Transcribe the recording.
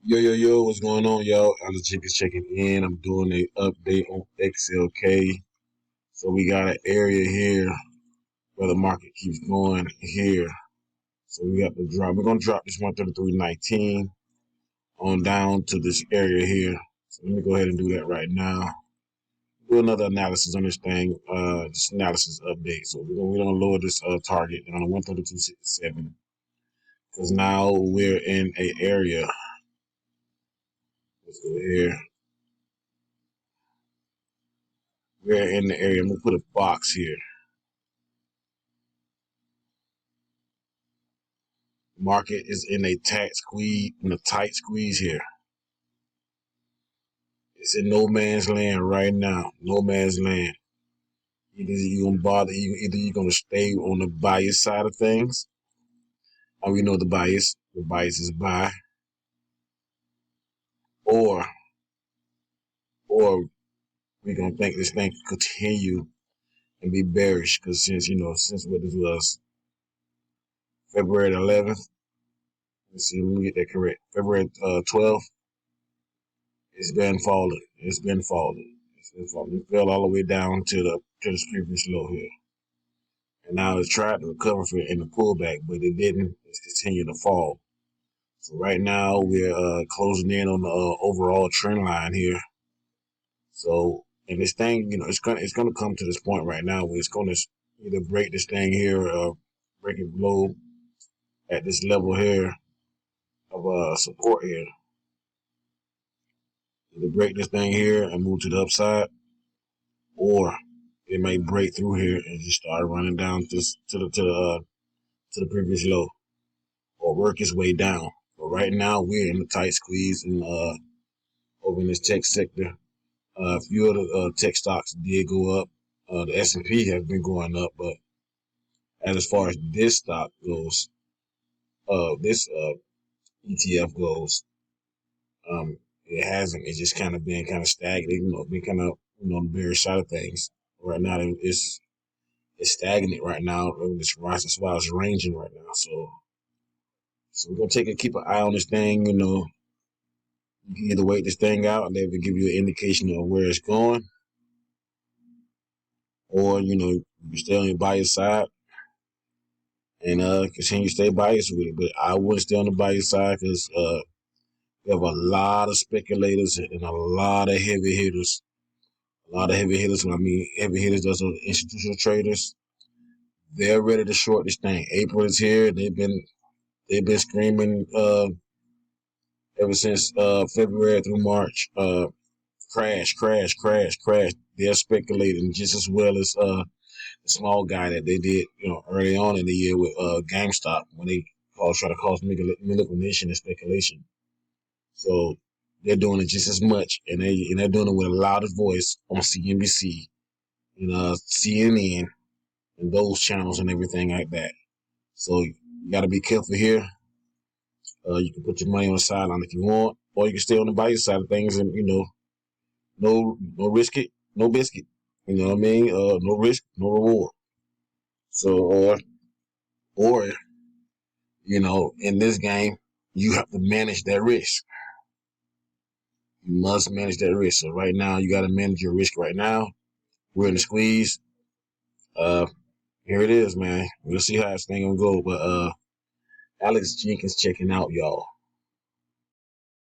Yo, what's going on, y'all? Alex Jenkins checking in. I'm doing a update on XLK. So we got an area here where the market keeps going here. So we got the drop. We're gonna drop this 133.19 on down to this area here. So let me go ahead and do that right now. Do another analysis on this thing. This analysis update. So we're gonna lower this target down to 132.67 because now we're in a area. Let's go here. We're in the area. I'm gonna put a box here. Market is in a tight squeeze here. It's in no man's land right now. No man's land. Either you're gonna stay on the bias side of things. And we know the bias. The bias is buy. Or or we're gonna think this thing can continue and be bearish. Because since what this was February 11th. Let's see, let me get that correct. February 12th. It's been falling. It's been falling. It fell all the way down to the previous low here. And now it's tried to recover in the pullback, but it didn't. It's continued to fall. So right now we're closing in on the overall trend line here. So, and this thing, it's gonna come to this point right now where it's gonna either break this thing here or break it below at this level here of support here. Either break this thing here and move to the upside, or it may break through here and just start running down to the previous low, or work its way down. But right now we're in the tight squeeze and over in this tech sector. A few of the tech stocks did go up. The S&P has been going up, but as far as this stock goes, this ETF goes, it hasn't. It's just kind of been kind of stagnant. Been kind of on the bearish side of things. Right now, it's stagnant right now. That's why it's ranging right now. So we're gonna keep an eye on this thing. You can either wait this thing out and they will give you an indication of where it's going, or you can stay on your bias side and continue to stay biased with it. But I wouldn't stay on the bias side because we have a lot of speculators and a lot of heavy hitters. A lot of heavy hitters. When I mean heavy hitters, those are institutional traders. They're ready to short this thing. April is here. They've been screaming ever since February through March. Crash. They're speculating just as well as the small guy that they did, early on in the year with GameStop when they try to cause manipulation and speculation. So they're doing it just as much, and they're doing it with a louder voice on CNBC, CNN, and those channels and everything like that. So you got to be careful here. You can put your money on the sideline if you want, or you can stay on the buy side of things and no risk it, no biscuit. You know what I mean? No risk, no reward. So or in this game, you have to manage that risk. You must manage that risk. So right now, you got to manage your risk. Right now, we're in the squeeze. Here it is, man. We'll see how this thing gonna go. But Alex Jenkins checking out, y'all.